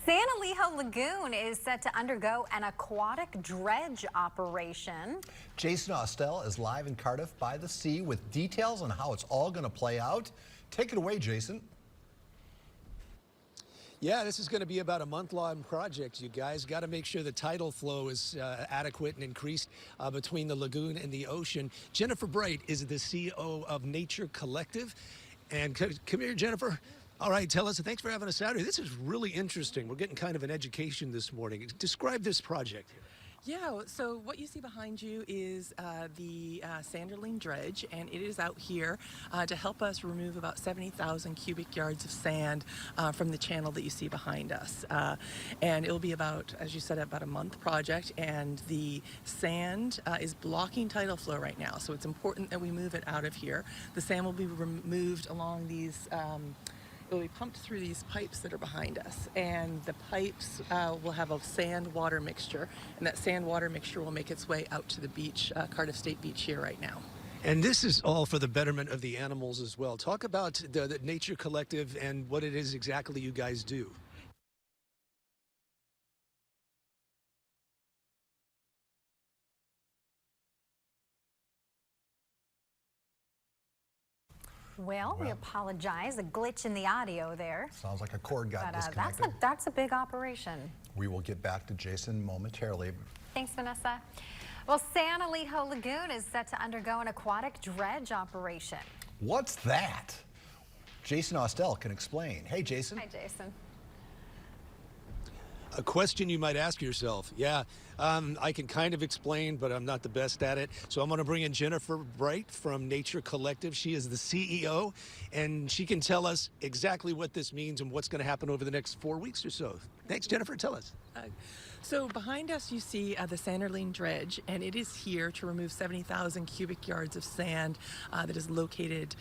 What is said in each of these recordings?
San Elijo Lagoon is set to undergo an aquatic dredge operation. Jason Austell is live in Cardiff by the sea with details on how it's all going to play out. Take it away, Jason. Yeah, this is going to be about a month-long project, you guys. Got to make sure the tidal flow is adequate and increased between the lagoon and the ocean. Jennifer Bright is the CEO of Nature Collective. And come here, Jennifer. All right, tell us, thanks for having us out here. This is really interesting. We're getting kind of an education this morning. Describe this project here. Yeah, so what you see behind you is the Sand Lagoon Dredge, and it is out here to help us remove about 70,000 cubic yards of sand from the channel that you see behind us. And it'll be about, as you said, about a month project, and the sand is blocking tidal flow right now, so it's important that we move it out of here. The sand will be removed along these it will be pumped through these pipes that are behind us, and the pipes will have a sand-water mixture, and that sand-water mixture will make its way out to the beach, Cardiff State Beach here right now. And this is all for the betterment of the animals as well. Talk about the Nature Collective and what it is exactly you guys do. Well, we apologize. A glitch in the audio there. Sounds like a cord got But disconnected. that's a big operation. We will get back to Jason momentarily. Thanks, Vanessa. Well, San Elijo Lagoon is set to undergo an aquatic dredge operation. What's that? Jason Austell can explain. Hey, Jason. Hi, Jason. A question you might ask yourself. Yeah, I can kind of explain, but I'm not the best at it. So I'm going to bring in Jennifer Bright from Nature Collective. She is the CEO, and she can tell us exactly what this means and what's going to happen over the next 4 weeks or so. Thanks, Jennifer. Tell us. So behind us you see the Sand Lagoon Dredge, and it is here to remove 70,000 cubic yards of sand that is located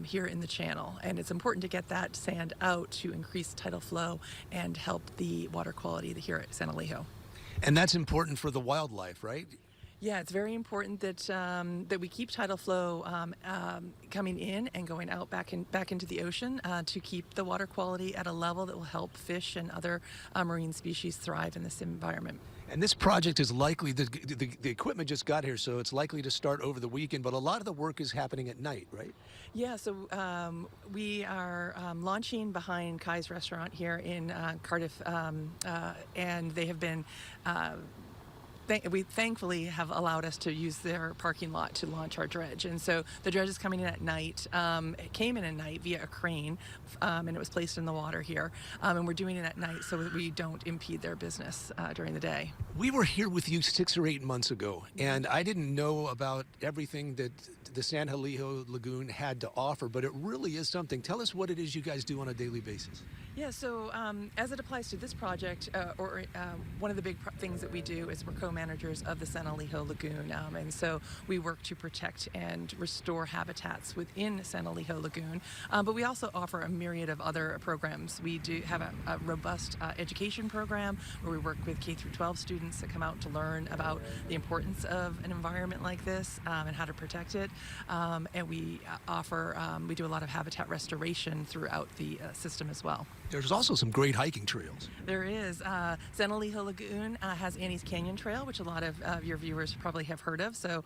here in the channel. And it's important to get that sand out to increase tidal flow and help the water quality here at San Elijo. And that's important for the wildlife, right? Yeah, it's very important that that we keep tidal flow coming in and going out back into the ocean to keep the water quality at a level that will help fish and other marine species thrive in this environment. And this project is likely, the equipment just got here, so it's likely to start over the weekend, but a lot of the work is happening at night, right? Yeah, so we are launching behind Kai's restaurant here in Cardiff, and they have been we thankfully have allowed us to use their parking lot to launch our dredge. And so the dredge is coming in at night. It came in at night via a crane, and it was placed in the water here. And we're doing it at night so that we don't impede their business during the day. We were here with you 6 or 8 months ago, and I didn't know about everything that the San Elijo Lagoon had to offer, but it really is something. Tell us what it is you guys do on a daily basis. Yeah, so as it applies to this project, one of the big things that we do is we're co-managers of the San Elijo Lagoon, and so we work to protect and restore habitats within San Elijo Lagoon, but we also offer a myriad of other programs. We do have a robust education program where we work with K-12 students that come out to learn about the importance of an environment like this and how to protect it, and we we do a lot of habitat restoration throughout the system as well. There's also some great hiking trails. There is. San Elijo Lagoon has Annie's Canyon Trail, which a lot of your viewers probably have heard of. So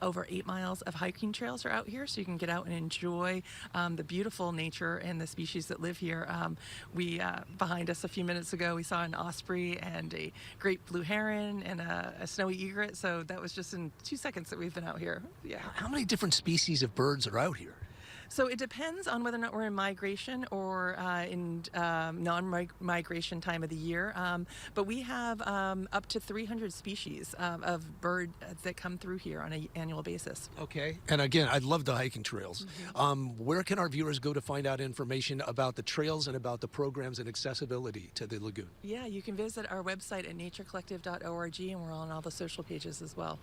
over 8 miles of hiking trails are out here, so you can get out and enjoy the beautiful nature and the species that live here. Behind us a few minutes ago, we saw an osprey and a great blue heron and a snowy egret. So that was just in 2 seconds that we've been out here. Yeah. How many different species of birds are out here? So it depends on whether or not we're in migration or in non-migration time of the year. But we have up to 300 species of bird that come through here on an annual basis. Okay. And again, I love the hiking trails. Mm-hmm. Where can our viewers go to find out information about the trails and about the programs and accessibility to the lagoon? Yeah, you can visit our website at naturecollective.org, and we're on all the social pages as well.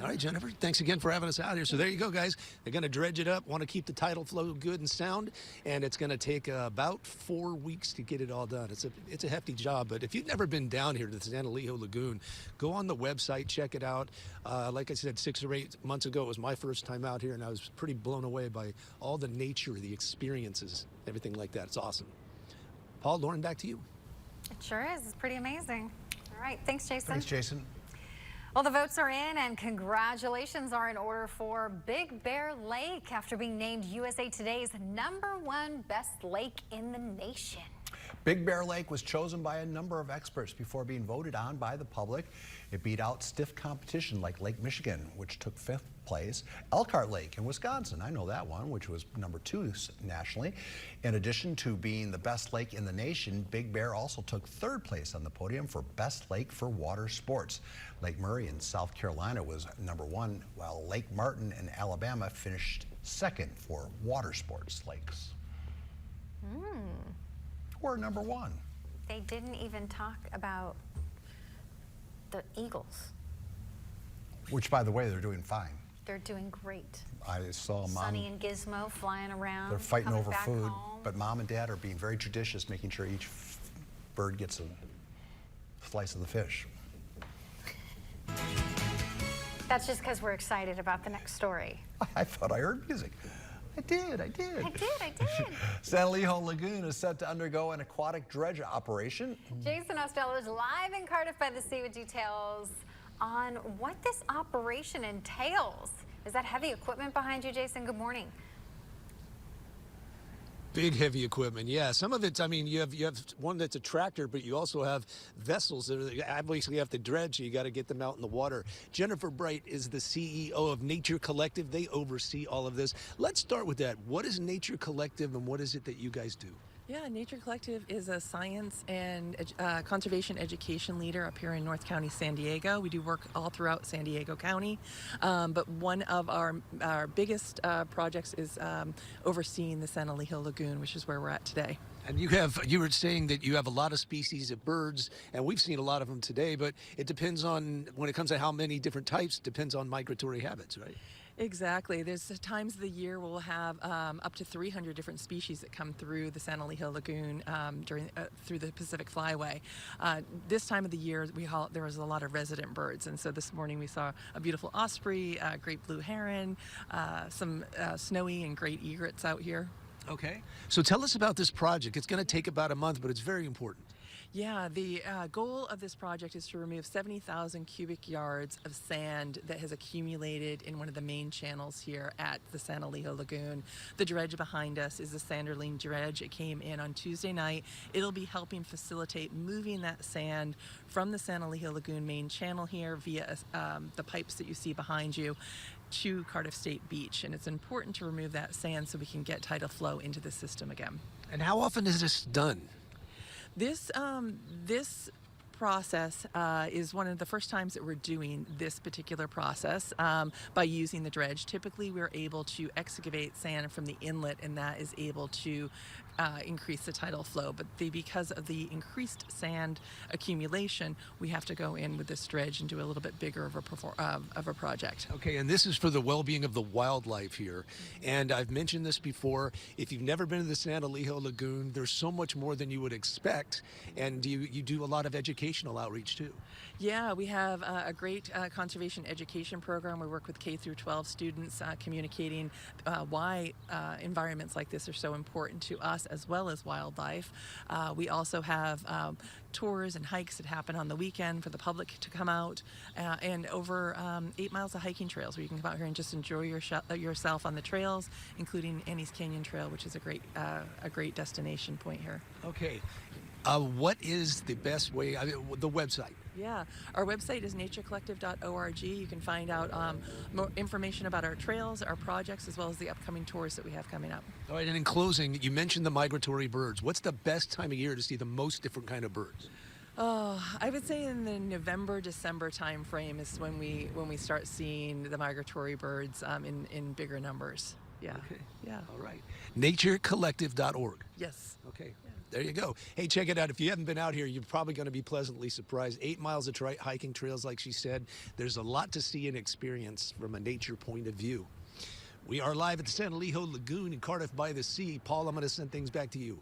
All right, Jennifer, thanks again for having us out here. So there you go, guys. They're going to dredge it up, want to keep the tidal flow good and sound, and it's going to take about 4 weeks to get it all done. It's a hefty job, but if you've never been down here to the San Elijo Lagoon, go on the website, check it out. Like I said, 6 or 8 months ago, it was my first time out here, and I was pretty blown away by all the nature, the experiences, everything like that. It's awesome. Paul, Lauren, back to you. It sure is. It's pretty amazing. All right. Thanks, Jason. Thanks, Jason. Well, the votes are in, and congratulations are in order for Big Bear Lake after being named USA Today's #1 best lake in the nation. Big Bear Lake was chosen by a number of experts before being voted on by the public. It beat out stiff competition like Lake Michigan, which took 5th place, Elkhart Lake in Wisconsin, I know that one, which was #2 nationally. In addition to being the best lake in the nation, Big Bear also took 3rd place on the podium for best lake for water sports. Lake Murray in South Carolina was #1, while Lake Martin in Alabama finished 2nd for water sports lakes. We're #1. They didn't even talk about the Eagles. Which, by the way, they're doing fine. They're doing great. I saw Sonny and Gizmo flying around. They're fighting coming over back food, home. but Mom and Dad are being very judicious, making sure each bird gets a slice of the fish. That's just because we're excited about the next story. I thought I heard music. I did. I did. San Elijo Lagoon is set to undergo an aquatic dredge operation. Jason Ostello is live in Cardiff by the Sea with details on what this operation entails. Is that heavy equipment behind you, Jason? Good morning. Big heavy equipment, yeah. Some of it's, I mean, you have one that's a tractor, but you also have vessels that obviously have to dredge, so you got to get them out in the water. Jennifer Bright is the CEO of Nature Collective. They oversee all of this. Let's start with that. What is Nature Collective, and what is it that you guys do? Yeah, Nature Collective is a science and conservation education leader up here in North County, San Diego. We do work all throughout San Diego County, but one of our biggest projects is overseeing the San Elijo Lagoon, which is where we're at today. And you were saying that you have a lot of species of birds, and we've seen a lot of them today, but it depends on, when it comes to how many different types, depends on migratory habits, right? Exactly. There's times of the year we'll have up to 300 different species that come through the San Elijo Lagoon through the Pacific Flyway. This time of the year, there was a lot of resident birds, and so this morning we saw a beautiful osprey, great blue heron, some snowy and great egrets out here. Okay. So tell us about this project. It's going to take about a month, but it's very important. Yeah, the goal of this project is to remove 70,000 cubic yards of sand that has accumulated in one of the main channels here at the San Elijo Lagoon. The dredge behind us is the Sanderling dredge. It came in on Tuesday night. It'll be helping facilitate moving that sand from the San Elijo Lagoon main channel here via the pipes that you see behind you to Cardiff State Beach. And it's important to remove that sand so we can get tidal flow into the system again. And how often is this done? This process is one of the first times that we're doing this particular process by using the dredge. Typically, we're able to excavate sand from the inlet, and that is able to increase the tidal flow. But because of the increased sand accumulation, we have to go in with this dredge and do a little bit bigger of a project. Okay, and this is for the well-being of the wildlife here. And I've mentioned this before. If you've never been to the San Elijo Lagoon, there's so much more than you would expect. And you do a lot of educational outreach too. Yeah, we have a great conservation education program. We work with K through 12 students communicating why environments like this are so important to us as well as wildlife. We also have tours and hikes that happen on the weekend for the public to come out, and over 8 miles of hiking trails where you can come out here and just enjoy yourself on the trails, including Annie's Canyon Trail, which is a great destination point here. Okay. What is the best way, the website? Yeah, our website is naturecollective.org. You can find out more information about our trails, our projects, as well as the upcoming tours that we have coming up. All right, and in closing, you mentioned the migratory birds. What's the best time of year to see the most different kind of birds? Oh, I would say in the November-December time frame is when we start seeing the migratory birds in bigger numbers. Yeah. Okay. Yeah. All right. Naturecollective.org. Yes. Okay. There you go. Hey, check it out. If you haven't been out here, you're probably going to be pleasantly surprised. 8 miles of hiking trails, like she said. There's a lot to see and experience from a nature point of view. We are live at the San Elijo Lagoon in Cardiff by the Sea. Paul, I'm going to send things back to you.